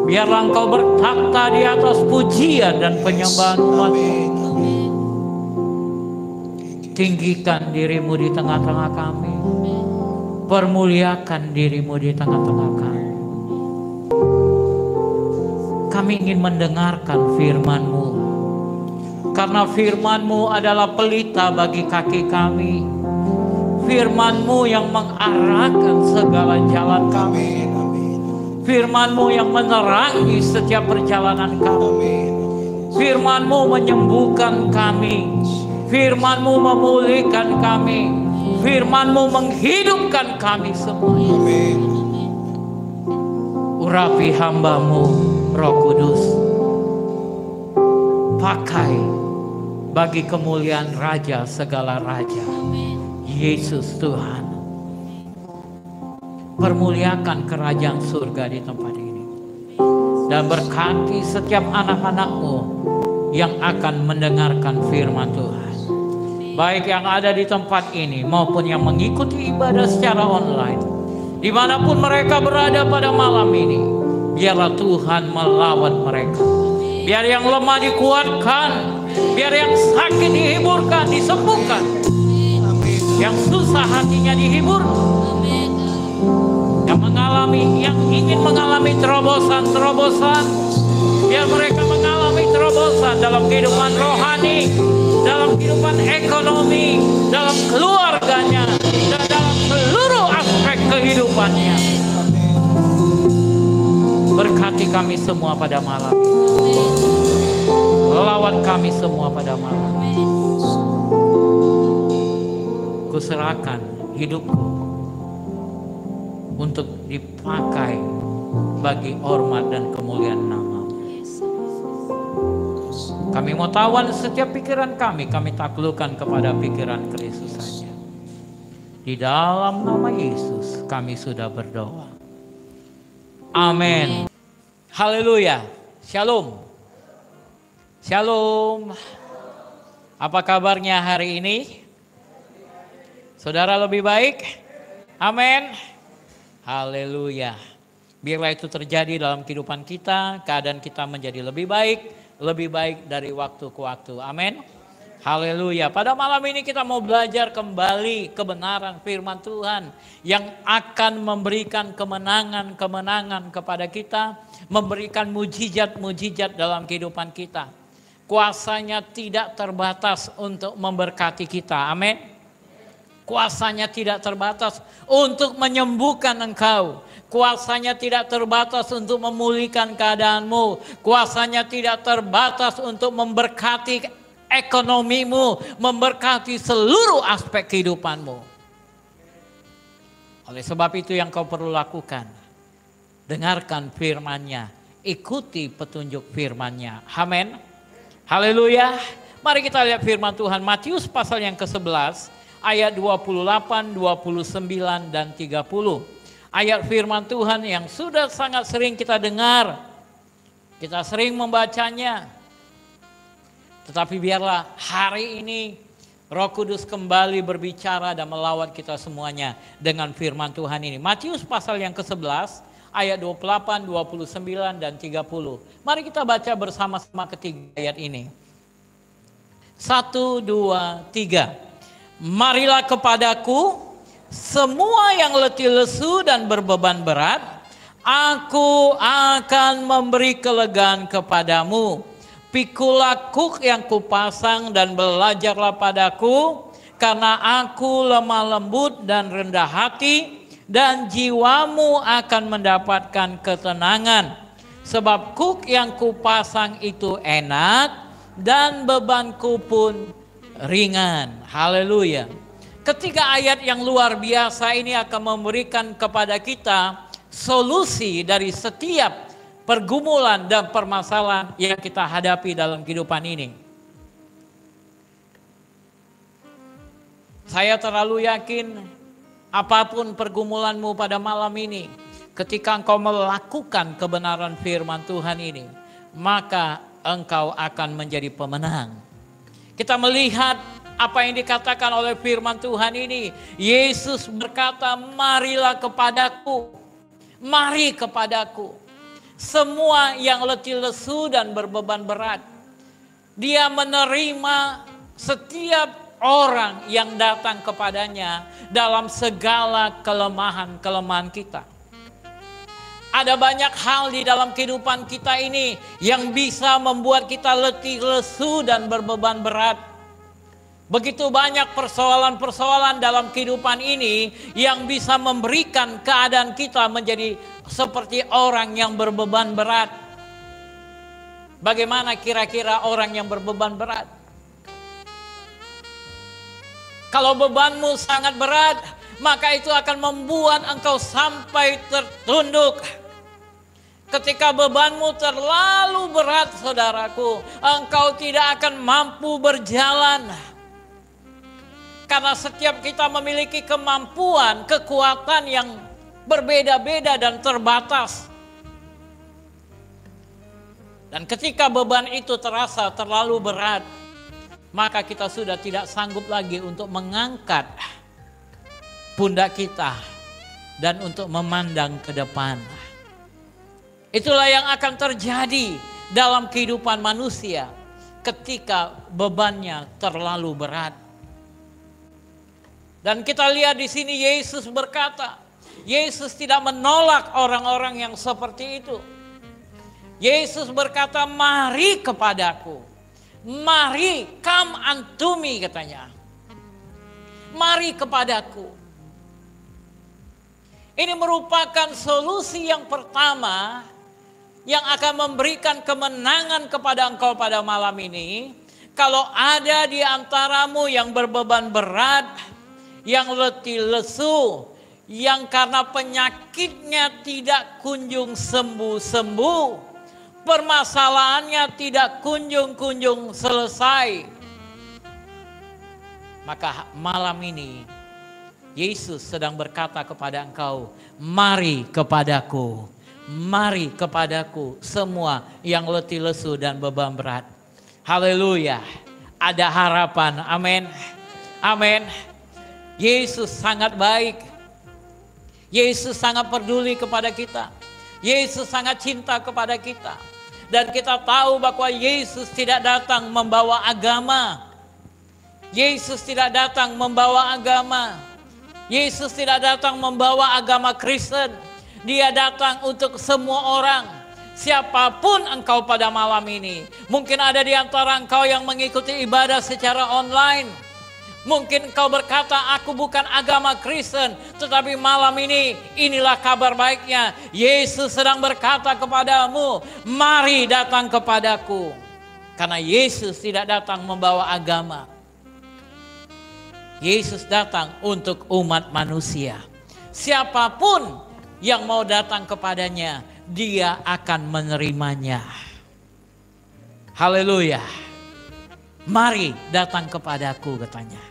Biarlah Engkau bertakhta di atas pujian dan penyembahan umat-Mu. Tinggikan dirimu di tengah-tengah kami. Permuliakan dirimu di tengah-tengah kami. Kami ingin mendengarkan firman-Mu. Karena firman-Mu adalah pelita bagi kaki kami. Firman-Mu yang mengarahkan segala jalan kami. Firman-Mu yang menerangi setiap perjalanan kami. Firman-Mu menyembuhkan kami. Firman-Mu memulihkan kami. Firman-Mu menghidupkan kami semua. Urapi hamba-Mu, Roh Kudus. Pakai bagi kemuliaan Raja segala Raja, Yesus Tuhan. Permuliakan kerajaan surga di tempat ini. Dan berkati setiap anak-anak-Mu yang akan mendengarkan firman Tuhan. Baik yang ada di tempat ini maupun yang mengikuti ibadah secara online. Dimanapun mereka berada pada malam ini, biarlah Tuhan melawan mereka. Biar yang lemah dikuatkan, biar yang sakit dihiburkan, disembuhkan. Yang susah hatinya dihibur. Yang ingin mengalami terobosan-terobosan, biar mereka mengalami terobosan dalam kehidupan rohani, dalam kehidupan ekonomi, dalam keluarganya, dan dalam seluruh aspek kehidupannya. Berkati kami semua pada malam ini. Lawan kami semua pada malam ini. Kuserahkan hidupku untuk dipakai bagi hormat dan kemuliaan nama-Mu. Kami mau tawan setiap pikiran kami taklukkan kepada pikiran Kristus saja. Di dalam nama Yesus kami sudah berdoa. Amin. Haleluya. Shalom. Shalom. Apa kabarnya hari ini? Saudara lebih baik? Amin. Haleluya. Biarlah itu terjadi dalam kehidupan kita, keadaan kita menjadi lebih baik dari waktu ke waktu. Amin. Haleluya. Pada malam ini kita mau belajar kembali kebenaran firman Tuhan yang akan memberikan kemenangan-kemenangan kepada kita, memberikan mujizat-mujizat dalam kehidupan kita. Kuasanya tidak terbatas untuk memberkati kita. Amin. Kuasanya tidak terbatas untuk menyembuhkan engkau. Kuasanya tidak terbatas untuk memulihkan keadaanmu. Kuasanya tidak terbatas untuk memberkati ekonomimu, memberkati seluruh aspek kehidupanmu. Oleh sebab itu yang kau perlu lakukan, dengarkan firman-Nya, ikuti petunjuk firman-Nya. Amin. Haleluya. Mari kita lihat firman Tuhan Matius pasal yang ke-11. Ayat 28, 29, dan 30. Ayat firman Tuhan yang sudah sangat sering kita dengar. Kita sering membacanya. Tetapi biarlah hari ini Roh Kudus kembali berbicara dan melawat kita semuanya dengan firman Tuhan ini. Matius pasal yang ke-11, ayat 28, 29, dan 30. Mari kita baca bersama-sama ketiga ayat ini. 1, 2, 3. Marilah kepadaku semua yang letih lesu dan berbeban berat, aku akan memberi kelegaan kepadamu. Pikulah kuk yang kupasang dan belajarlah padaku, karena aku lemah lembut dan rendah hati, dan jiwamu akan mendapatkan ketenangan. Sebab kuk yang kupasang itu enak dan bebanku pun ringan. Haleluya. Ketiga ayat yang luar biasa ini akan memberikan kepada kita solusi dari setiap pergumulan dan permasalahan yang kita hadapi dalam kehidupan ini. Saya terlalu yakin apapun pergumulanmu pada malam ini, ketika engkau melakukan kebenaran firman Tuhan ini, maka engkau akan menjadi pemenang. Kita melihat apa yang dikatakan oleh firman Tuhan ini. Yesus berkata, marilah kepadaku. Mari kepadaku. semua yang letih lesu dan berbeban berat. Dia menerima setiap orang yang datang kepadanya dalam segala kelemahan-kelemahan kita. Ada banyak hal di dalam kehidupan kita ini yang bisa membuat kita letih lesu dan berbeban berat. Begitu banyak persoalan-persoalan dalam kehidupan ini yang bisa memberikan keadaan kita menjadi seperti orang yang berbeban berat. Bagaimana kira-kira orang yang berbeban berat? Kalau bebanmu sangat berat, maka itu akan membuat engkau sampai tertunduk. Ketika bebanmu terlalu berat, saudaraku, engkau tidak akan mampu berjalan. Karena setiap kita memiliki kemampuan, kekuatan yang berbeda-beda dan terbatas. Dan ketika beban itu terasa terlalu berat, maka kita sudah tidak sanggup lagi untuk mengangkat pundak kita dan untuk memandang ke depan. Itulah yang akan terjadi dalam kehidupan manusia ketika bebannya terlalu berat. Dan kita lihat di sini Yesus berkata, Yesus tidak menolak orang-orang yang seperti itu. Yesus berkata, mari kepadaku. Mari, come unto me katanya. Mari kepadaku. Ini merupakan solusi yang pertama yang akan memberikan kemenangan kepada engkau pada malam ini. Kalau ada di antaramu yang berbeban berat, yang letih lesu, yang karena penyakitnya tidak kunjung sembuh-sembuh, permasalahannya tidak kunjung-kunjung selesai, maka malam ini Yesus sedang berkata kepada engkau, mari kepadaku, mari kepadaku semua yang letih lesu dan beban berat. Haleluya, ada harapan, amin, amin. Yesus sangat baik. Yesus sangat peduli kepada kita. Yesus sangat cinta kepada kita. Dan kita tahu bahwa Yesus tidak datang membawa agama. Yesus tidak datang membawa agama. Yesus tidak datang membawa agama Kristen. Dia datang untuk semua orang. Siapapun engkau pada malam ini. Mungkin ada di antara engkau yang mengikuti ibadah secara online. Mungkin engkau berkata, aku bukan agama Kristen. Tetapi malam ini, inilah kabar baiknya. Yesus sedang berkata kepadamu, mari datang kepadaku. Karena Yesus tidak datang membawa agama. Yesus datang untuk umat manusia. Siapapun yang mau datang kepadanya, dia akan menerimanya. Haleluya. Mari datang kepadaku katanya.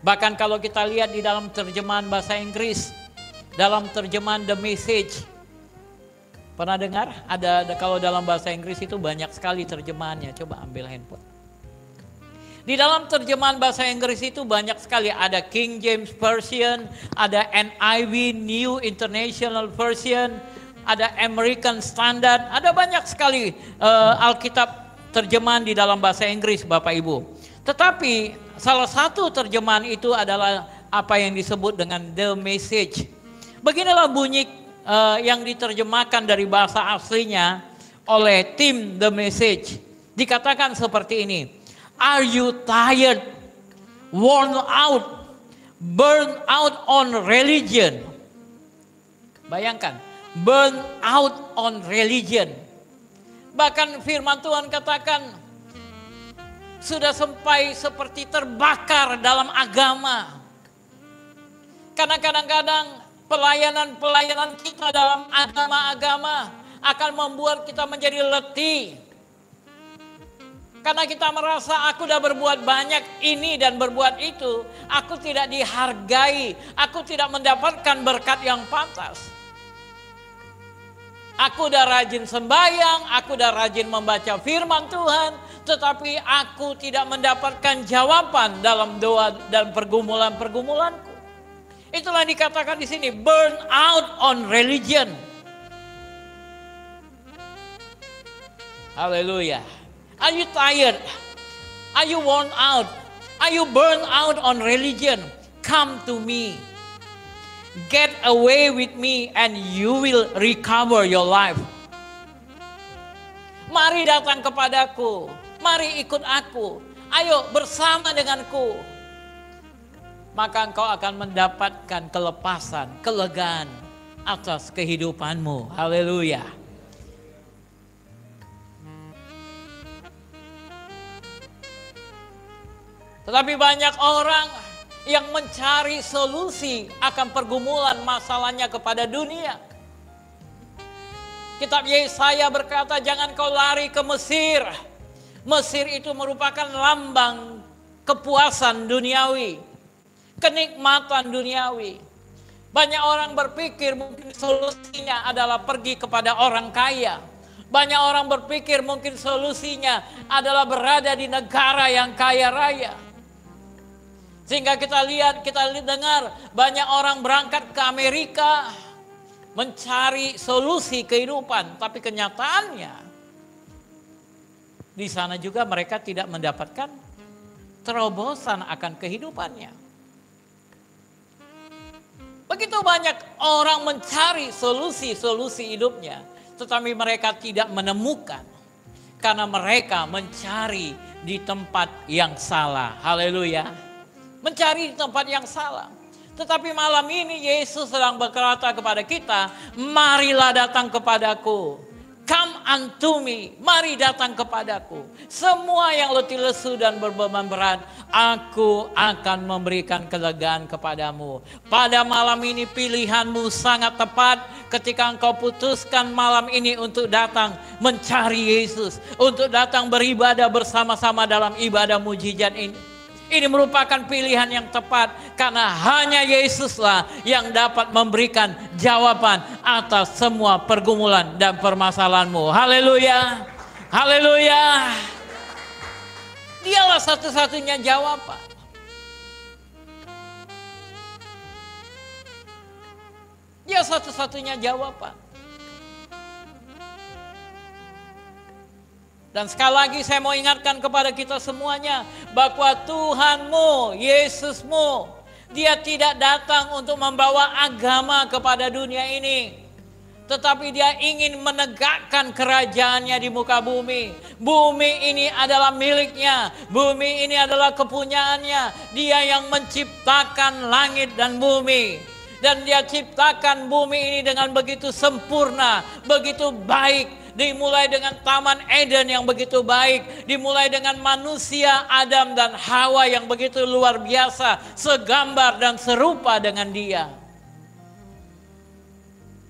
Bahkan kalau kita lihat di dalam terjemahan bahasa Inggris, dalam terjemahan The Message, pernah dengar? Ada kalau dalam bahasa Inggris itu banyak sekali terjemahannya. Coba ambil handphone. Di dalam terjemahan bahasa Inggris itu banyak sekali. Ada King James Version, ada NIV New International Version, ada American Standard, ada banyak sekali Alkitab terjemahan di dalam bahasa Inggris, Bapak Ibu. Tetapi salah satu terjemahan itu adalah apa yang disebut dengan The Message. Beginilah bunyi yang diterjemahkan dari bahasa aslinya oleh tim The Message. Dikatakan seperti ini. Are you tired, worn out, burned out on religion? Bayangkan, burn out on religion. Bahkan firman Tuhan katakan, sudah sampai seperti terbakar dalam agama. Karena kadang-kadang pelayanan-pelayanan kita dalam agama-agama akan membuat kita menjadi letih. Karena kita merasa aku sudah berbuat banyak ini dan berbuat itu. Aku tidak dihargai, aku tidak mendapatkan berkat yang pantas. Aku udah rajin sembahyang, aku udah rajin membaca firman Tuhan, tetapi aku tidak mendapatkan jawaban dalam doa dan pergumulan-pergumulanku. Itulah dikatakan di sini, burn out on religion. Haleluya. Are you tired? Are you worn out? Are you burned out on religion? Come to me. Get away with me and you will recover your life. Mari datang kepadaku. Mari ikut aku. Ayo bersama denganku. Maka engkau akan mendapatkan kelepasan, kelegaan atas kehidupanmu. Haleluya. Tetapi banyak orang yang mencari solusi akan pergumulan masalahnya kepada dunia. Kitab Yesaya berkata, jangan kau lari ke Mesir. Mesir itu merupakan lambang kepuasan duniawi, kenikmatan duniawi. Banyak orang berpikir mungkin solusinya adalah pergi kepada orang kaya. Banyak orang berpikir mungkin solusinya adalah berada di negara yang kaya raya. Sehingga kita dengar banyak orang berangkat ke Amerika mencari solusi kehidupan. Tapi kenyataannya di sana juga mereka tidak mendapatkan terobosan akan kehidupannya. Begitu banyak orang mencari solusi-solusi hidupnya, tetapi mereka tidak menemukan karena mereka mencari di tempat yang salah. Haleluya. Mencari di tempat yang salah. Tetapi malam ini Yesus sedang berkata kepada kita, marilah datang kepadaku. Come unto me, mari datang kepadaku. Semua yang letih lesu dan berbeban berat, aku akan memberikan kelegaan kepadamu. Pada malam ini pilihanmu sangat tepat ketika engkau putuskan malam ini untuk datang mencari Yesus. Untuk datang beribadah bersama-sama dalam ibadah mujizat ini. Ini merupakan pilihan yang tepat karena hanya Yesuslah yang dapat memberikan jawaban atas semua pergumulan dan permasalahanmu. Haleluya. Haleluya. Dialah satu-satunya jawaban. Dia satu-satunya jawaban. Dan sekali lagi saya mau ingatkan kepada kita semuanya bahwa Tuhanmu, Yesusmu, Dia tidak datang untuk membawa agama kepada dunia ini. Tetapi Dia ingin menegakkan kerajaannya di muka bumi. Bumi ini adalah miliknya. Bumi ini adalah kepunyaannya. Dia yang menciptakan langit dan bumi. Dan Dia ciptakan bumi ini dengan begitu sempurna, begitu baik. Dimulai dengan Taman Eden yang begitu baik. Dimulai dengan manusia Adam dan Hawa yang begitu luar biasa. Segambar dan serupa dengan Dia.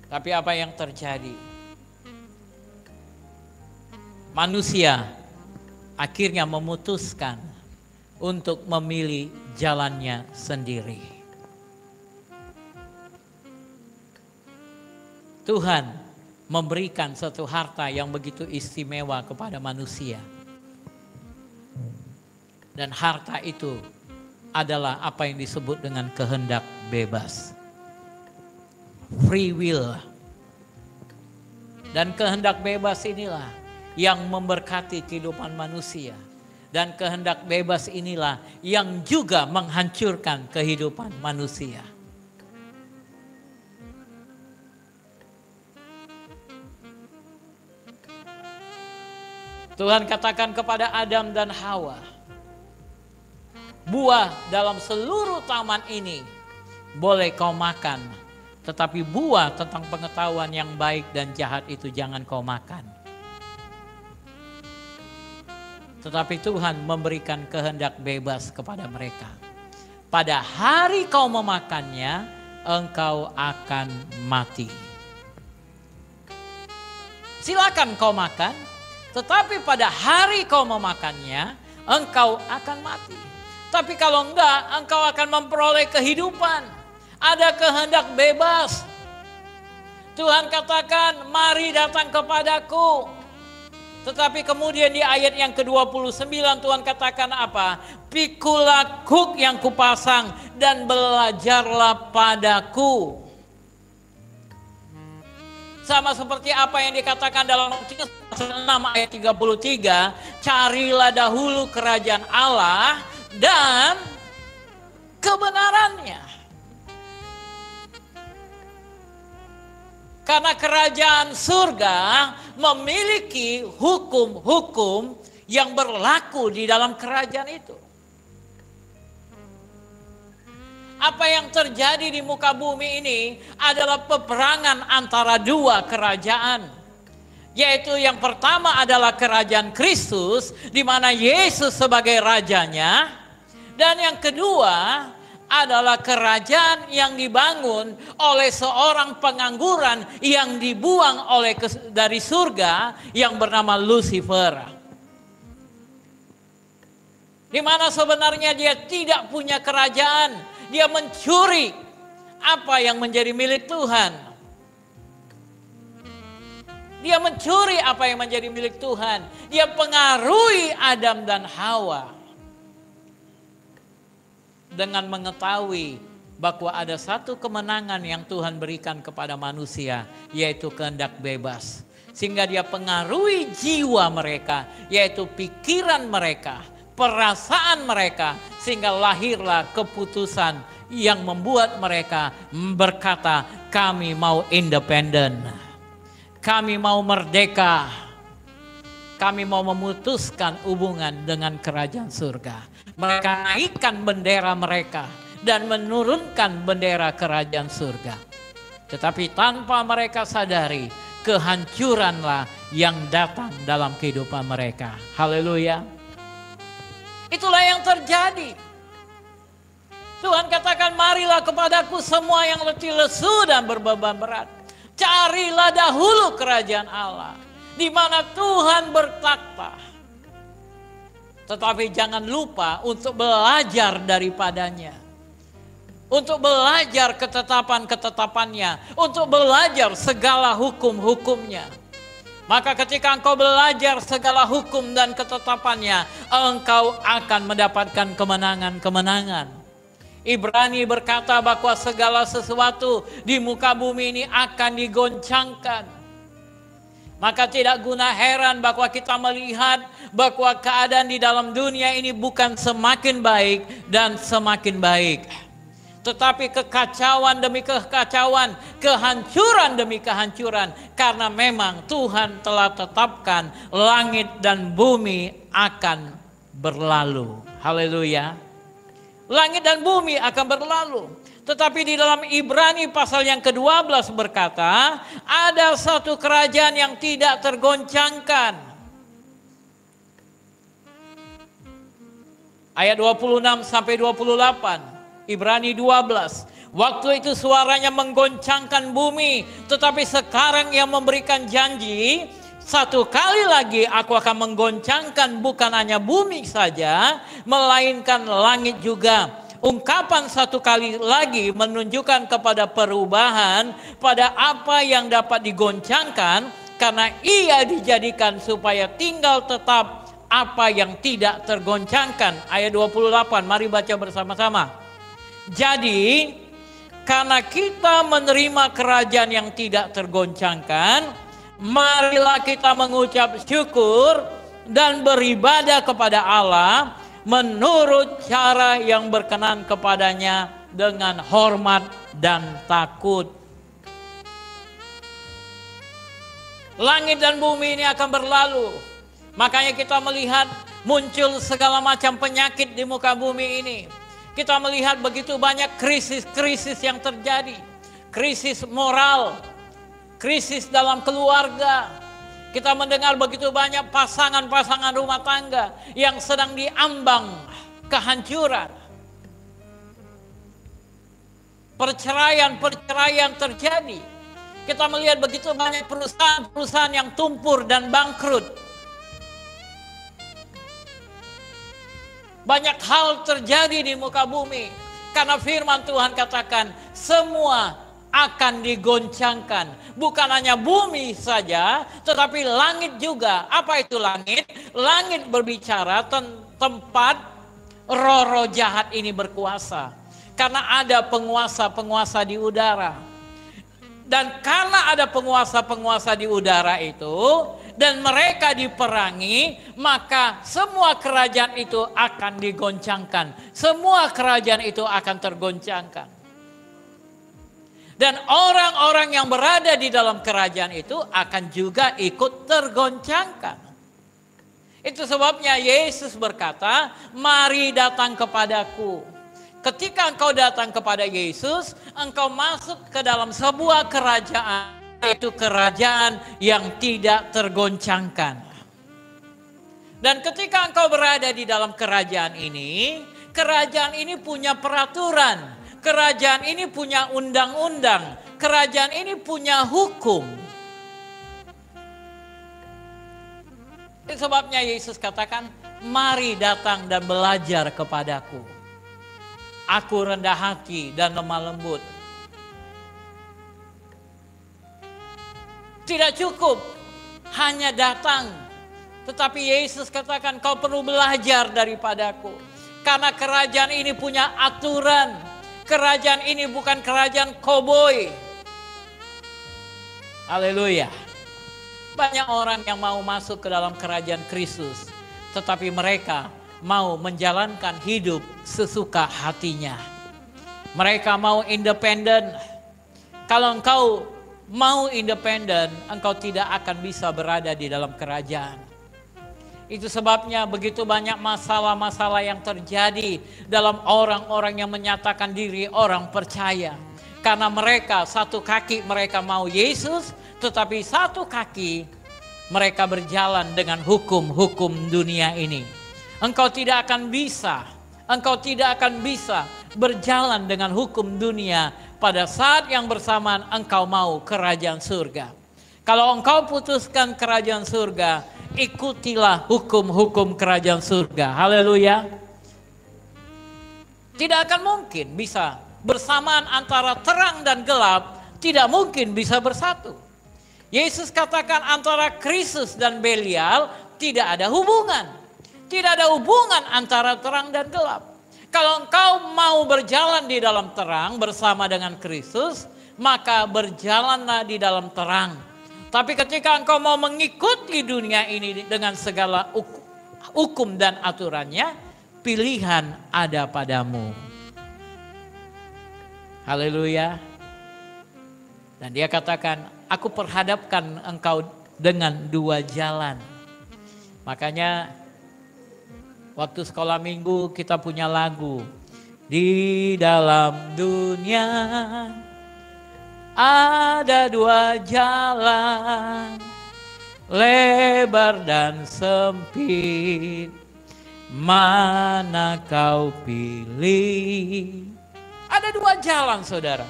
Tapi apa yang terjadi? Manusia akhirnya memutuskan untuk memilih jalannya sendiri. Tuhan memberikan satu harta yang begitu istimewa kepada manusia. Dan harta itu adalah apa yang disebut dengan kehendak bebas. Free will. Dan kehendak bebas inilah yang memberkati kehidupan manusia. Dan kehendak bebas inilah yang juga menghancurkan kehidupan manusia. Tuhan katakan kepada Adam dan Hawa, buah dalam seluruh taman ini boleh kau makan, tetapi buah tentang pengetahuan yang baik dan jahat itu jangan kau makan. Tetapi Tuhan memberikan kehendak bebas kepada mereka. Pada hari kau memakannya, engkau akan mati. Silakan kau makan. Tetapi pada hari kau memakannya, engkau akan mati. Tapi kalau enggak, engkau akan memperoleh kehidupan. Ada kehendak bebas. Tuhan katakan, mari datang kepadaku. Tetapi kemudian di ayat yang ke-29 Tuhan katakan apa? Pikulah kuk yang kupasang dan belajarlah padaku. Sama seperti apa yang dikatakan dalam Matius 6 ayat 33, carilah dahulu kerajaan Allah dan kebenarannya. Karena kerajaan surga memiliki hukum-hukum yang berlaku di dalam kerajaan itu. Apa yang terjadi di muka bumi ini adalah peperangan antara dua kerajaan. Yaitu yang pertama adalah kerajaan Kristus, di mana Yesus sebagai rajanya. Dan yang kedua adalah kerajaan yang dibangun oleh seorang pengangguran yang dibuang dari surga yang bernama Lucifer. Di mana sebenarnya dia tidak punya kerajaan. Dia mencuri apa yang menjadi milik Tuhan. Dia mencuri apa yang menjadi milik Tuhan. Dia pengaruhi Adam dan Hawa. Dengan mengetahui bahwa ada satu kemenangan yang Tuhan berikan kepada manusia, yaitu kehendak bebas. Sehingga dia pengaruhi jiwa mereka, yaitu pikiran mereka, perasaan mereka, sehingga lahirlah keputusan yang membuat mereka berkata, kami mau independen, kami mau merdeka, kami mau memutuskan hubungan dengan kerajaan surga. Mereka naikkan bendera mereka dan menurunkan bendera kerajaan surga. Tetapi tanpa mereka sadari, kehancuranlah yang datang dalam kehidupan mereka. Haleluya. Itulah yang terjadi. Tuhan katakan, marilah kepadaku semua yang letih lesu dan berbeban berat. Carilah dahulu kerajaan Allah, di mana Tuhan bertakhta. Tetapi jangan lupa untuk belajar daripadanya. Untuk belajar ketetapan-ketetapannya. Untuk belajar segala hukum-hukumnya. Maka ketika engkau belajar segala hukum dan ketetapannya, engkau akan mendapatkan kemenangan-kemenangan. Ibrani berkata bahwa segala sesuatu di muka bumi ini akan digoncangkan. Maka tidak guna heran bahwa kita melihat bahwa keadaan di dalam dunia ini bukan semakin baik dan semakin baik. Tetapi kekacauan demi kekacauan, kehancuran demi kehancuran. Karena memang Tuhan telah tetapkan langit dan bumi akan berlalu. Haleluya. Langit dan bumi akan berlalu. Tetapi di dalam Ibrani pasal yang ke-12 berkata, ada satu kerajaan yang tidak tergoncangkan. Ayat 26 sampai 28. Ibrani 12. Waktu itu suaranya menggoncangkan bumi, tetapi sekarang yang memberikan janji, satu kali lagi aku akan menggoncangkan bukan hanya bumi saja, melainkan langit juga. Ungkapan satu kali lagi menunjukkan kepada perubahan pada apa yang dapat digoncangkan, karena ia dijadikan supaya tinggal tetap apa yang tidak tergoncangkan. Ayat 28, mari baca bersama-sama. Jadi, karena kita menerima kerajaan yang tidak tergoncangkan, marilah kita mengucap syukur dan beribadah kepada Allah menurut cara yang berkenan kepadanya dengan hormat dan takut. Langit dan bumi ini akan berlalu. Makanya kita melihat muncul segala macam penyakit di muka bumi ini. Kita melihat begitu banyak krisis-krisis yang terjadi. Krisis moral, krisis dalam keluarga. Kita mendengar begitu banyak pasangan-pasangan rumah tangga yang sedang diambang kehancuran. Perceraian-perceraian terjadi. Kita melihat begitu banyak perusahaan-perusahaan yang tumpur dan bangkrut. Banyak hal terjadi di muka bumi. Karena firman Tuhan katakan semua akan digoncangkan. Bukan hanya bumi saja, tetapi langit juga. Apa itu langit? Langit berbicara tempat roh-roh jahat ini berkuasa. Karena ada penguasa-penguasa di udara. Dan karena ada penguasa-penguasa di udara itu, dan mereka diperangi, maka semua kerajaan itu akan digoncangkan. Semua kerajaan itu akan tergoncangkan. Dan orang-orang yang berada di dalam kerajaan itu akan juga ikut tergoncangkan. Itu sebabnya Yesus berkata, mari datang kepadaku. Ketika engkau datang kepada Yesus, engkau masuk ke dalam sebuah kerajaan, yaitu kerajaan yang tidak tergoncangkan. Dan ketika engkau berada di dalam kerajaan ini punya peraturan, kerajaan ini punya undang-undang, kerajaan ini punya hukum. Itu sebabnya Yesus katakan, mari datang dan belajar kepadaku. Aku rendah hati dan lemah lembut. Tidak cukup hanya datang, tetapi Yesus katakan kau perlu belajar daripadaku. Karena kerajaan ini punya aturan. Kerajaan ini bukan kerajaan koboi. Haleluya. Banyak orang yang mau masuk ke dalam kerajaan Kristus, tetapi mereka mau menjalankan hidup sesuka hatinya. Mereka mau independen. Kalau engkau mau independen, engkau tidak akan bisa berada di dalam kerajaan. Itu sebabnya begitu banyak masalah-masalah yang terjadi dalam orang-orang yang menyatakan diri orang percaya. Karena mereka satu kaki mereka mau Yesus, tetapi satu kaki mereka berjalan dengan hukum-hukum dunia ini. Engkau tidak akan bisa berjalan dengan hukum dunia pada saat yang bersamaan engkau mau kerajaan surga. Kalau engkau putuskan kerajaan surga, ikutilah hukum-hukum kerajaan surga. Haleluya. Tidak akan mungkin bisa bersamaan antara terang dan gelap, tidak mungkin bisa bersatu. Yesus katakan antara Kristus dan Belial tidak ada hubungan. Tidak ada hubungan antara terang dan gelap. Kalau engkau mau berjalan di dalam terang bersama dengan Kristus, maka berjalanlah di dalam terang. Tapi ketika engkau mau mengikuti dunia ini dengan segala hukum dan aturannya, pilihan ada padamu. Haleluya. Dan dia katakan, aku perhadapkan engkau dengan dua jalan. Makanya waktu sekolah minggu kita punya lagu. Di dalam dunia ada dua jalan, lebar dan sempit, mana kau pilih? Ada dua jalan saudara.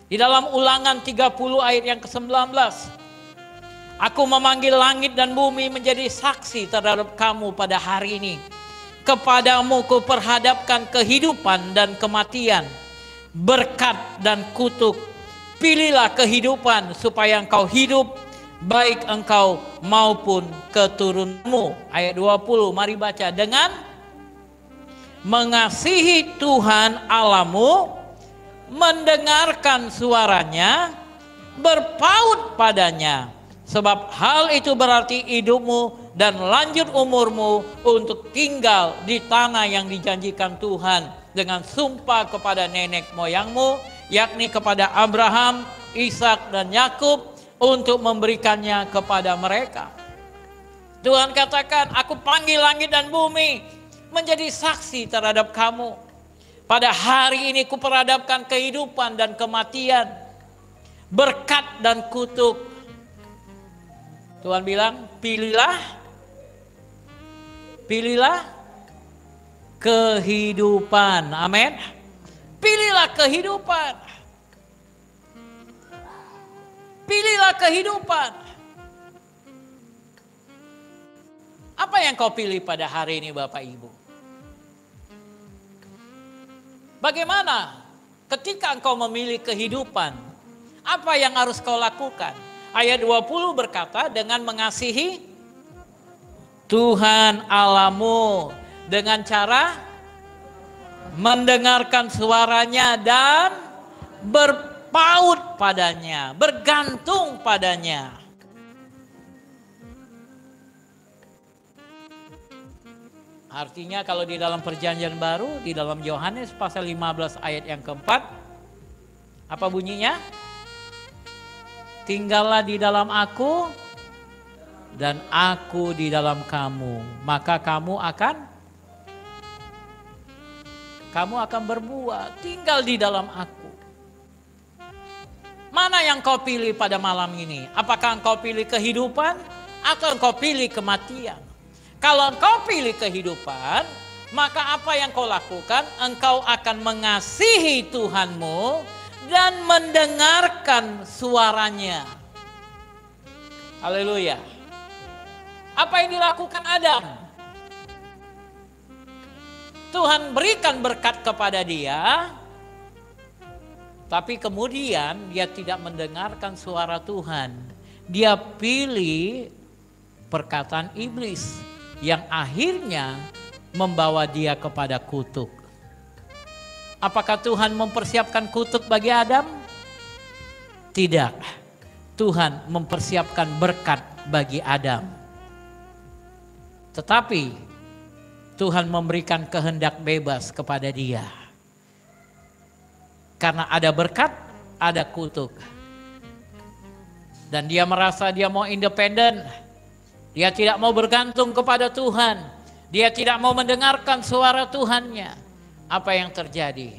Di dalam Ulangan 30 ayat yang ke-19. Aku memanggil langit dan bumi menjadi saksi terhadap kamu pada hari ini. Kepadamu kuperhadapkan kehidupan dan kematian, berkat dan kutuk. Pilihlah kehidupan supaya engkau hidup, baik engkau maupun keturunanmu. Ayat 20, mari baca. Dengan mengasihi Tuhan Allahmu, mendengarkan suaranya, berpaut padanya. Sebab hal itu berarti hidupmu dan lanjut umurmu untuk tinggal di tanah yang dijanjikan Tuhan dengan sumpah kepada nenek moyangmu, yakni kepada Abraham, Ishak dan Yakub, untuk memberikannya kepada mereka. Tuhan katakan, aku panggil langit dan bumi menjadi saksi terhadap kamu. Pada hari ini kuperhadapkan kehidupan dan kematian, berkat dan kutuk. Tuhan bilang, pilihlah kehidupan. Amin. Pilihlah kehidupan. Pilihlah kehidupan. Apa yang kau pilih pada hari ini Bapak Ibu? Bagaimana ketika engkau memilih kehidupan? Apa yang harus kau lakukan? Ayat 20 berkata, dengan mengasihi Tuhan Allahmu dengan cara mendengarkan suaranya dan berpaut padanya, bergantung padanya. Artinya kalau di dalam perjanjian baru, di dalam Yohanes pasal 15 ayat yang keempat, apa bunyinya? Tinggallah di dalam aku dan aku di dalam kamu, maka kamu akan berbuah. Tinggal di dalam aku. Mana yang kau pilih pada malam ini? Apakah engkau pilih kehidupan atau engkau pilih kematian? Kalau engkau pilih kehidupan, maka apa yang kau lakukan? Engkau akan mengasihi Tuhanmu dan mendengarkan suaranya. Haleluya. Apa yang dilakukan Adam? Tuhan berikan berkat kepada dia, tapi kemudian dia tidak mendengarkan suara Tuhan. Dia pilih perkataan iblis yang akhirnya membawa dia kepada kutuk. Apakah Tuhan mempersiapkan kutuk bagi Adam? Tidak. Tuhan mempersiapkan berkat bagi Adam. Tetapi Tuhan memberikan kehendak bebas kepada dia. Karena ada berkat, ada kutuk. Dan dia merasa dia mau independen. Dia tidak mau bergantung kepada Tuhan. Dia tidak mau mendengarkan suara Tuhannya. Apa yang terjadi?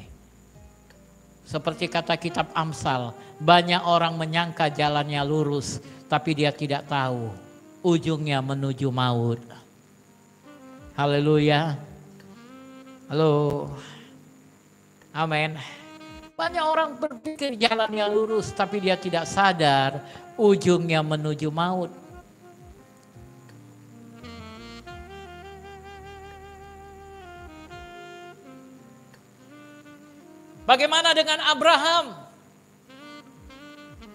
Seperti kata kitab Amsal, banyak orang menyangka jalannya lurus, tapi dia tidak tahu ujungnya menuju maut. Haleluya. Halo. Amin. Banyak orang berpikir jalannya lurus, tapi dia tidak sadar ujungnya menuju maut. Bagaimana dengan Abraham?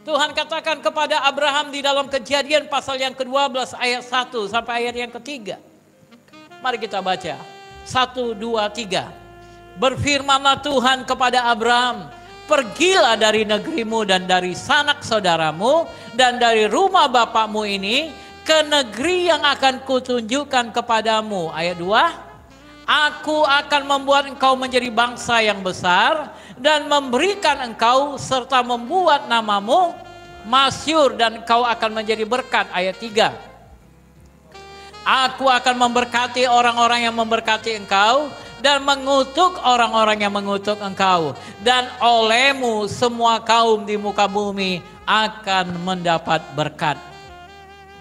Tuhan katakan kepada Abraham di dalam Kejadian pasal yang ke-12 ayat 1 sampai ayat yang ke-3. Mari kita baca. 1, 2, 3. Berfirmanlah Tuhan kepada Abraham, pergilah dari negerimu dan dari sanak saudaramu dan dari rumah bapakmu ini ke negeri yang akan kutunjukkan kepadamu. Ayat 2. Aku akan membuat engkau menjadi bangsa yang besar dan memberikan engkau serta membuat namamu masyhur dan engkau akan menjadi berkat. Ayat 3. Aku akan memberkati orang-orang yang memberkati engkau dan mengutuk orang-orang yang mengutuk engkau. Dan olehmu semua kaum di muka bumi akan mendapat berkat.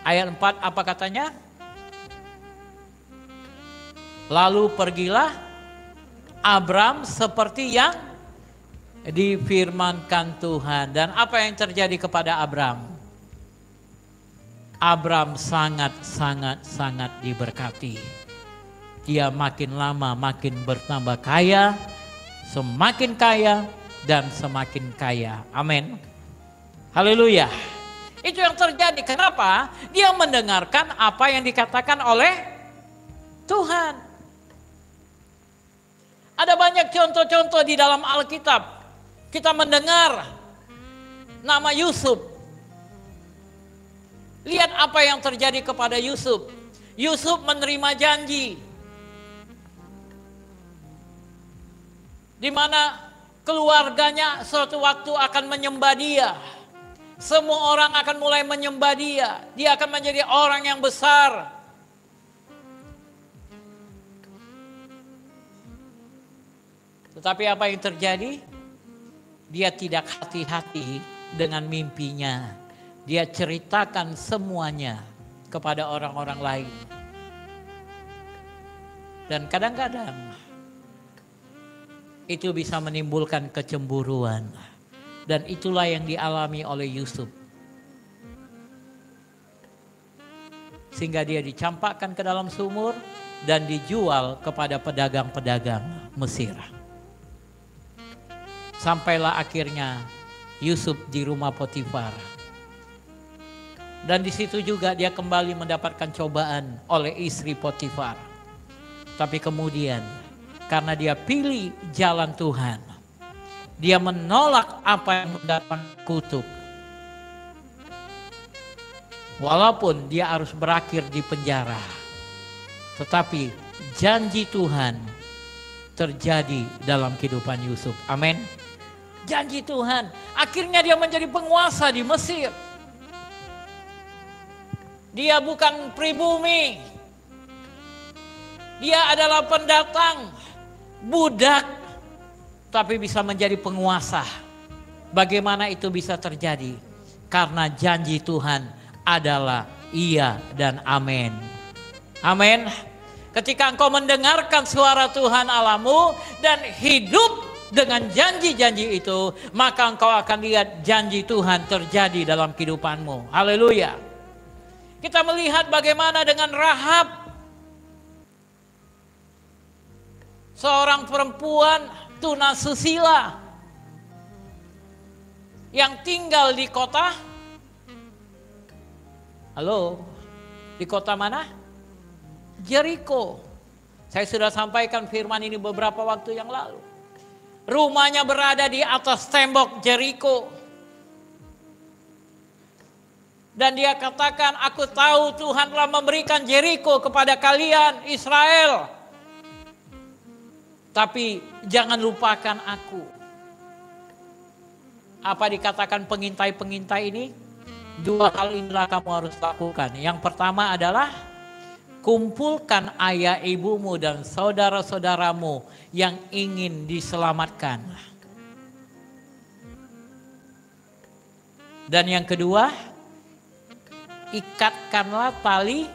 Ayat 4 apa katanya? Lalu pergilah Abram seperti yang difirmankan Tuhan. Dan apa yang terjadi kepada Abram? Abram sangat diberkati. Dia makin lama makin bertambah kaya, semakin kaya dan semakin kaya. Amin. Haleluya. Itu yang terjadi. Kenapa? Dia mendengarkan apa yang dikatakan oleh Tuhan. Ada banyak contoh-contoh di dalam Alkitab. Kita mendengar nama Yusuf. Lihat apa yang terjadi kepada Yusuf. Yusuf menerima janji. Di mana keluarganya suatu waktu akan menyembah dia. Semua orang akan mulai menyembah dia. Dia akan menjadi orang yang besar. Tetapi apa yang terjadi? Dia tidak hati-hati dengan mimpinya. Dia ceritakan semuanya kepada orang-orang lain. Dan kadang-kadang itu bisa menimbulkan kecemburuan. Dan itulah yang dialami oleh Yusuf. Sehingga dia dicampakkan ke dalam sumur dan dijual kepada pedagang-pedagang Mesir. Sampailah akhirnya Yusuf di rumah Potifar. Dan di situ juga dia kembali mendapatkan cobaan oleh istri Potifar. Tapi kemudian karena dia pilih jalan Tuhan, Dia menolak apa yang mendatangkan kutuk. Walaupun dia harus berakhir di penjara. Tetapi janji Tuhan terjadi dalam kehidupan Yusuf. Amin. Janji Tuhan. Akhirnya dia menjadi penguasa di Mesir. Dia bukan pribumi. Dia adalah pendatang, budak, tapi bisa menjadi penguasa. Bagaimana itu bisa terjadi? Karena janji Tuhan adalah iya dan amin. Amin. Ketika engkau mendengarkan suara Tuhan Allahmu dan hidup dengan janji-janji itu, maka engkau akan lihat janji Tuhan terjadi dalam kehidupanmu. Haleluya. Kita melihat bagaimana dengan Rahab. Seorang perempuan tunasusila yang tinggal di kota. Halo, di kota mana? Jericho. Saya sudah sampaikan firman ini beberapa waktu yang lalu. Rumahnya berada di atas tembok Jericho. Dan dia katakan, aku tahu Tuhan telah memberikan Jericho kepada kalian Israel. Tapi jangan lupakan aku. Apa dikatakan pengintai-pengintai ini? Dua hal inilah kamu harus lakukan. Yang pertama adalah kumpulkan ayah ibumu dan saudara-saudaramu yang ingin diselamatkan. Dan yang kedua, ikatkanlah tali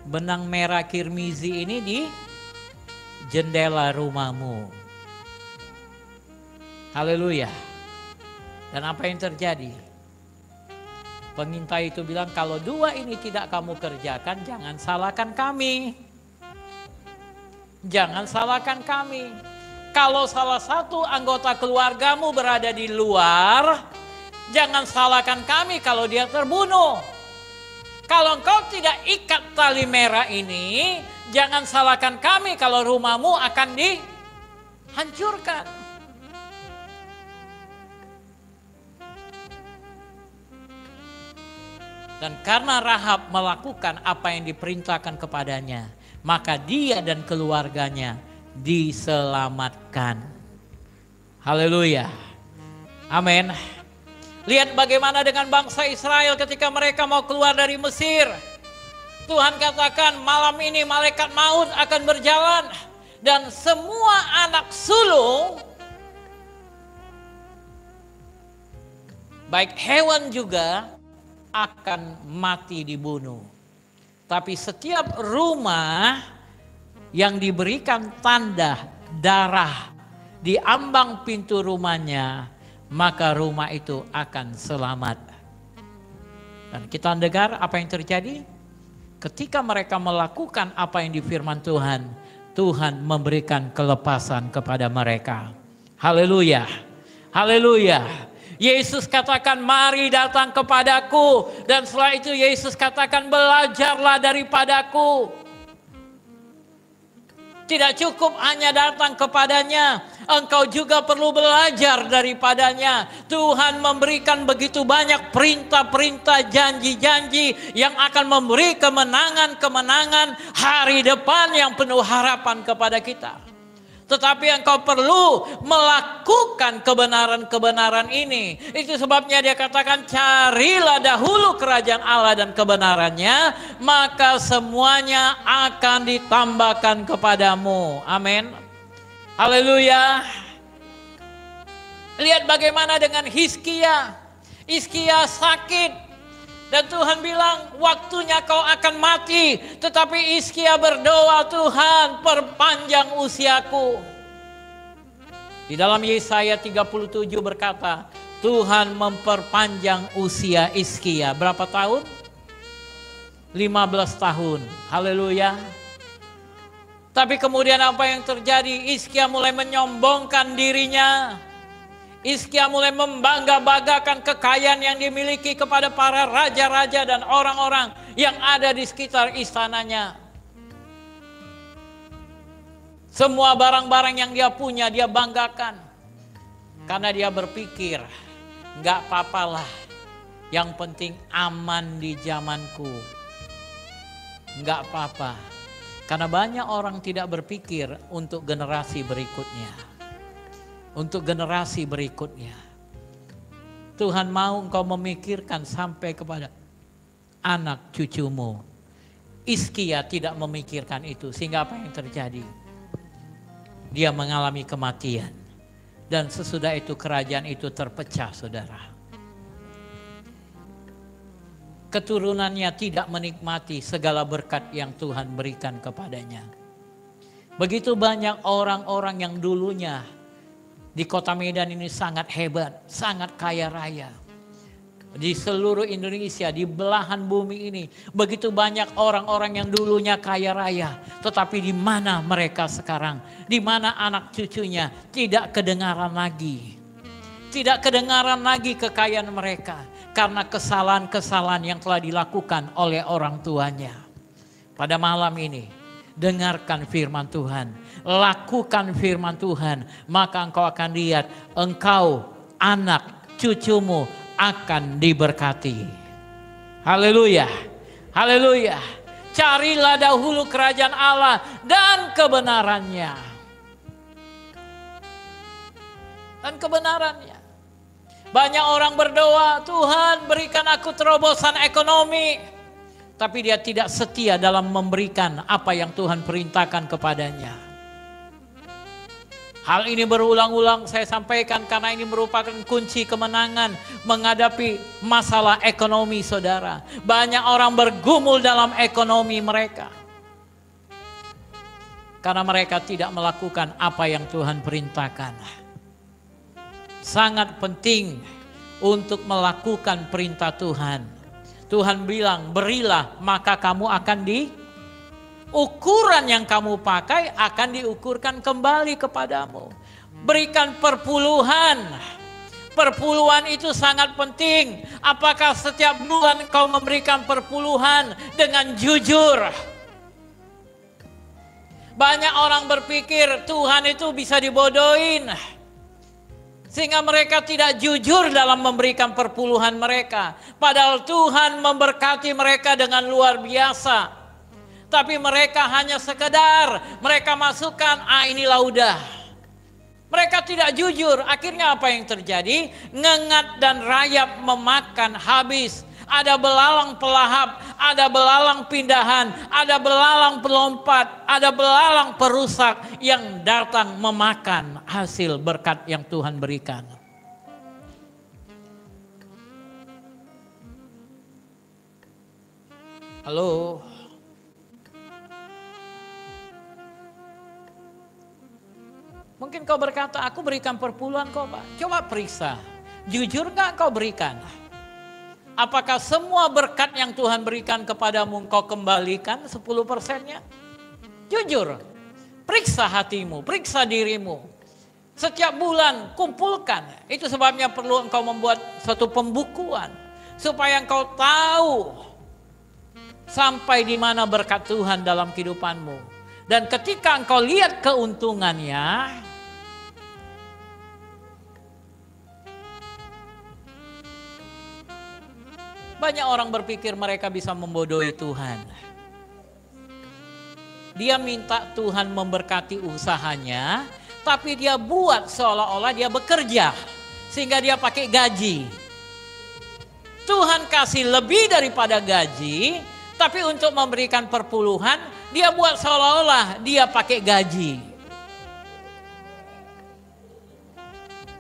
benang merah kirmizi ini di jendela rumahmu. Haleluya. Dan apa yang terjadi? Pengintai itu bilang, kalau dua ini tidak kamu kerjakan, jangan salahkan kami. Jangan salahkan kami. Kalau salah satu anggota keluargamu berada di luar, jangan salahkan kami kalau dia terbunuh. Kalau engkau tidak ikat tali merah ini, jangan salahkan kami kalau rumahmu akan dihancurkan. Dan karena Rahab melakukan apa yang diperintahkan kepadanya, maka dia dan keluarganya diselamatkan. Haleluya. Amin. Lihat bagaimana dengan bangsa Israel ketika mereka mau keluar dari Mesir. Tuhan katakan malam ini malaikat maut akan berjalan. Dan semua anak sulung, baik hewan juga, akan mati dibunuh. Tapi setiap rumah yang diberikan tanda darah di ambang pintu rumahnya, maka rumah itu akan selamat. Dan kita dengar apa yang terjadi? Ketika mereka melakukan apa yang difirman Tuhan, Tuhan memberikan kelepasan kepada mereka. Haleluya. Haleluya. Yesus katakan, mari datang kepadaku. Dan setelah itu Yesus katakan, belajarlah daripadaku. Tidak cukup hanya datang kepadanya, engkau juga perlu belajar daripadanya. Tuhan memberikan begitu banyak perintah-perintah, janji-janji yang akan memberi kemenangan-kemenangan hari depan yang penuh harapan kepada kita. Tetapi engkau perlu melakukan kebenaran-kebenaran ini. Itu sebabnya dia katakan, carilah dahulu kerajaan Allah dan kebenarannya, maka semuanya akan ditambahkan kepadamu. Amin. Haleluya. Lihat bagaimana dengan Hizkia. Hizkia sakit. Dan Tuhan bilang, waktunya kau akan mati. Tetapi Hizkia berdoa, Tuhan perpanjang usiaku. Di dalam Yesaya 37 berkata, Tuhan memperpanjang usia Hizkia. Berapa tahun? 15 tahun. Haleluya. Tapi kemudian apa yang terjadi? Hizkia mulai menyombongkan dirinya. Hizkia mulai membangga-banggakan kekayaan yang dimiliki kepada para raja-raja dan orang-orang yang ada di sekitar istananya. Semua barang-barang yang dia punya dia banggakan. Karena dia berpikir, nggak apa-apalah, yang penting aman di zamanku. Nggak apa-apa. Karena banyak orang tidak berpikir untuk generasi berikutnya. Untuk generasi berikutnya. Tuhan mau engkau memikirkan sampai kepada anak cucumu. Hizkia tidak memikirkan itu, sehingga apa yang terjadi? Dia mengalami kematian. Dan sesudah itu kerajaan itu terpecah, saudara. Keturunannya tidak menikmati segala berkat yang Tuhan berikan kepadanya. Begitu banyak orang-orang yang dulunya di kota Medan ini sangat hebat, sangat kaya raya. Di seluruh Indonesia, di belahan bumi ini, begitu banyak orang-orang yang dulunya kaya raya. Tetapi di mana mereka sekarang? Di mana anak cucunya? Tidak kedengaran lagi. Tidak kedengaran lagi kekayaan mereka. Karena kesalahan-kesalahan yang telah dilakukan oleh orang tuanya. Pada malam ini, dengarkan firman Tuhan. Lakukan firman Tuhan. Maka engkau akan lihat, engkau, anak, cucumu akan diberkati. Haleluya. Haleluya. Carilah dahulu kerajaan Allah dan kebenarannya. Dan kebenarannya. Banyak orang berdoa, Tuhan berikan aku terobosan ekonomi. Tapi dia tidak setia dalam memberikan apa yang Tuhan perintahkan kepadanya. Hal ini berulang-ulang saya sampaikan karena ini merupakan kunci kemenangan menghadapi masalah ekonomi, saudara. Banyak orang bergumul dalam ekonomi mereka. Karena mereka tidak melakukan apa yang Tuhan perintahkan. Sangat penting untuk melakukan perintah Tuhan. Tuhan bilang, berilah maka kamu akan ukuran yang kamu pakai akan diukurkan kembali kepadamu. Berikan perpuluhan. Perpuluhan itu sangat penting. Apakah setiap bulan kau memberikan perpuluhan dengan jujur? Banyak orang berpikir Tuhan itu bisa dibodohin. Sehingga mereka tidak jujur dalam memberikan perpuluhan mereka. Padahal Tuhan memberkati mereka dengan luar biasa. Tapi mereka hanya sekedar mereka masukkan, inilah udah. Mereka tidak jujur, akhirnya apa yang terjadi? Ngengat dan rayap memakan habis. Ada belalang pelahap, ada belalang pindahan, ada belalang pelompat, ada belalang perusak yang datang memakan hasil berkat yang Tuhan berikan. Halo. Mungkin kau berkata, aku berikan perpuluhan kok Pak. Coba periksa, jujur gak kau berikan? Apakah semua berkat yang Tuhan berikan kepadamu kau kembalikan 10%-nya? Jujur, periksa hatimu, periksa dirimu. Setiap bulan kumpulkan. Itu sebabnya perlu engkau membuat satu pembukuan. Supaya engkau tahu sampai di mana berkat Tuhan dalam kehidupanmu. Dan ketika engkau lihat keuntungannya, banyak orang berpikir mereka bisa membodohi Tuhan. Dia minta Tuhan memberkati usahanya, tapi dia buat seolah-olah dia bekerja. Sehingga dia pakai gaji. Tuhan kasih lebih daripada gaji, tapi untuk memberikan perpuluhan, dia buat seolah-olah dia pakai gaji.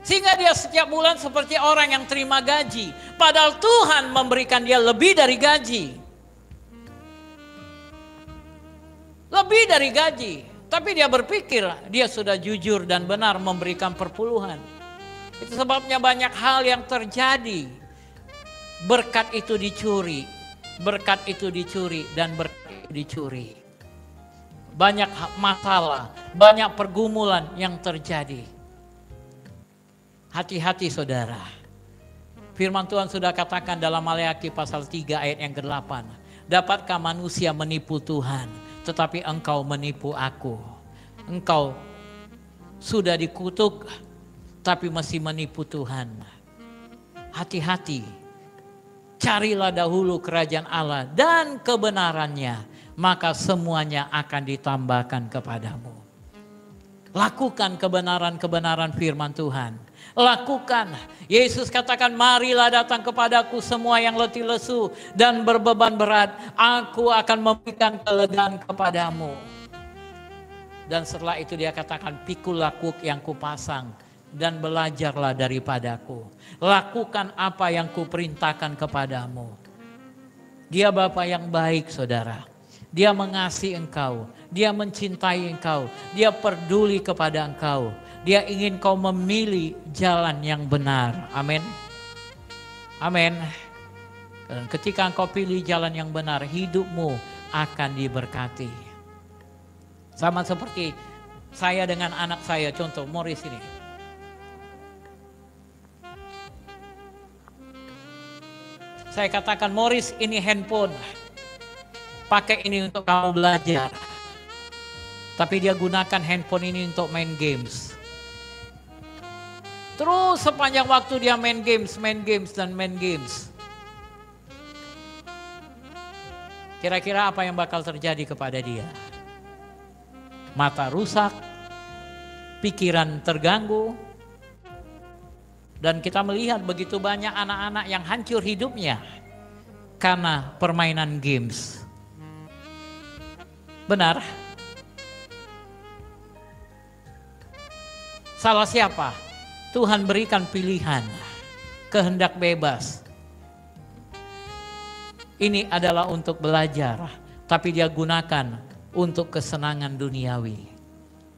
Sehingga dia setiap bulan seperti orang yang terima gaji. Padahal Tuhan memberikan dia lebih dari gaji. Lebih dari gaji. Tapi dia berpikir dia sudah jujur dan benar memberikan perpuluhan. Itu sebabnya banyak hal yang terjadi. Berkat itu dicuri. Berkat itu dicuri dan berkat itu dicuri. Banyak masalah, banyak pergumulan yang terjadi. Hati-hati saudara. Firman Tuhan sudah katakan dalam Maleakhi pasal 3 ayat yang ke-8. Dapatkah manusia menipu Tuhan, tetapi engkau menipu aku. engkau sudah dikutuk tapi masih menipu Tuhan. Hati-hati, carilah dahulu kerajaan Allah dan kebenarannya, maka semuanya akan ditambahkan kepadamu. Lakukan kebenaran-kebenaran firman Tuhan. Lakukan. Yesus katakan, marilah datang kepadaku semua yang letih lesu dan berbeban berat. Aku akan memberikan kelegaan kepadamu. Dan setelah itu dia katakan, pikul lakuk yang kupasang dan belajarlah daripadaku. Lakukan apa yang kuperintahkan kepadamu. Dia Bapa yang baik, saudara. Dia mengasihi engkau, dia mencintai engkau, dia peduli kepada engkau. Dia ingin kau memilih jalan yang benar. Amin. Amin. Dan ketika engkau pilih jalan yang benar, hidupmu akan diberkati. Sama seperti saya dengan anak saya, contoh Morris ini. Saya katakan, Morris, ini handphone. Pakai ini untuk kamu belajar. Tapi dia gunakan handphone ini untuk main games. Terus sepanjang waktu dia main games. Kira-kira apa yang bakal terjadi kepada dia? Mata rusak, pikiran terganggu. Dan kita melihat begitu banyak anak-anak yang hancur hidupnya karena permainan games. Benar? Salah siapa? Tuhan berikan pilihan, kehendak bebas. Ini adalah untuk belajar, tapi dia gunakan untuk kesenangan duniawi.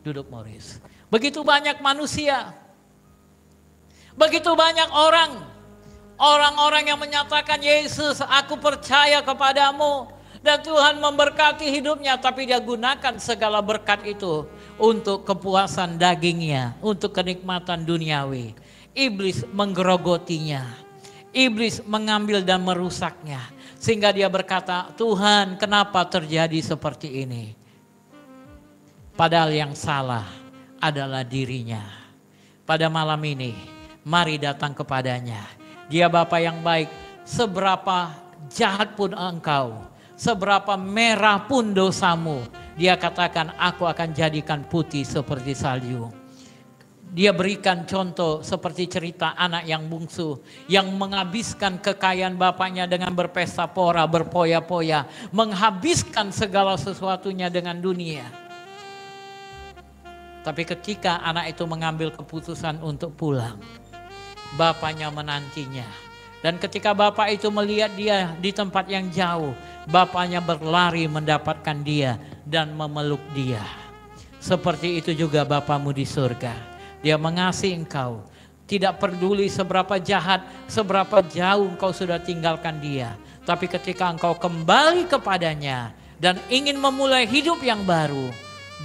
Duduk Morris. Begitu banyak manusia, begitu banyak orang-orang yang menyatakan, Yesus, aku percaya kepadamu. Dan Tuhan memberkati hidupnya, tapi dia gunakan segala berkat itu untuk kepuasan dagingnya, untuk kenikmatan duniawi. Iblis menggerogotinya, iblis mengambil dan merusaknya. Sehingga dia berkata, Tuhan, kenapa terjadi seperti ini? Padahal yang salah adalah dirinya. Pada malam ini, mari datang kepadanya. Dia Bapa yang baik, seberapa jahat pun engkau, seberapa merah pun dosamu, dia katakan, aku akan jadikan putih seperti salju. Dia berikan contoh seperti cerita anak yang bungsu yang menghabiskan kekayaan bapaknya dengan berpesta pora, berpoya-poya, menghabiskan segala sesuatunya dengan dunia. Tapi ketika anak itu mengambil keputusan untuk pulang, bapaknya menantinya. Dan ketika bapak itu melihat dia di tempat yang jauh, bapaknya berlari mendapatkan dia dan memeluk dia. Seperti itu juga Bapamu di surga. Dia mengasihi engkau. Tidak peduli seberapa jahat, seberapa jauh engkau sudah tinggalkan dia. Tapi ketika engkau kembali kepadanya dan ingin memulai hidup yang baru,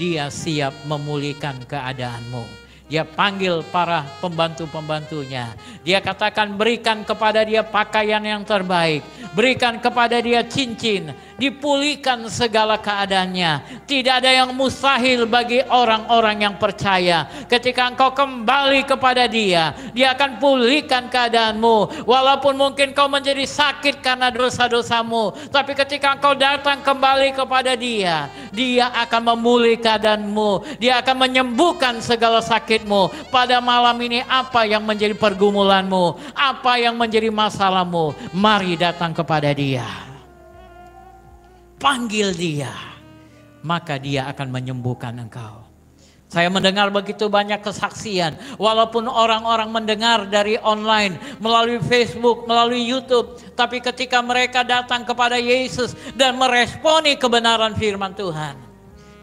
dia siap memulihkan keadaanmu. Dia panggil para pembantu-pembantunya. Dia katakan, berikan kepada dia pakaian yang terbaik. Berikan kepada dia cincin. Dipulihkan segala keadaannya. Tidak ada yang mustahil bagi orang-orang yang percaya. Ketika engkau kembali kepada dia, dia akan pulihkan keadaanmu. Walaupun mungkin kau menjadi sakit karena dosa-dosamu. Tapi ketika engkau datang kembali kepada dia, dia akan memulihkan keadaanmu. Dia akan menyembuhkan segala sakit. Pada malam ini apa yang menjadi pergumulanmu, apa yang menjadi masalahmu, mari datang kepada dia. Panggil dia, maka dia akan menyembuhkan engkau. Saya mendengar begitu banyak kesaksian, walaupun orang-orang mendengar dari online, melalui Facebook, melalui YouTube, tapi ketika mereka datang kepada Yesus dan meresponi kebenaran firman Tuhan,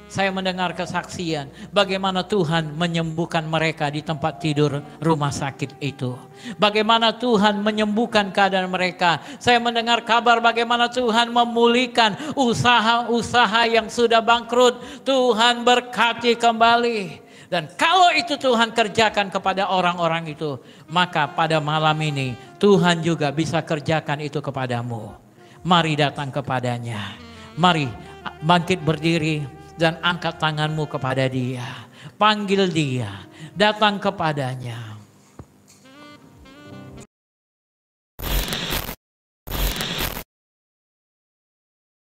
saya mendengar kesaksian bagaimana Tuhan menyembuhkan mereka di tempat tidur rumah sakit itu. Bagaimana Tuhan menyembuhkan keadaan mereka. Saya mendengar kabar bagaimana Tuhan memulihkan usaha-usaha yang sudah bangkrut. Tuhan berkati kembali. Dan kalau itu Tuhan kerjakan kepada orang-orang itu, maka pada malam ini Tuhan juga bisa kerjakan itu kepadamu. Mari datang kepadanya. Mari bangkit berdiri. dan angkat tanganmu kepada dia. Panggil dia, datang kepadanya.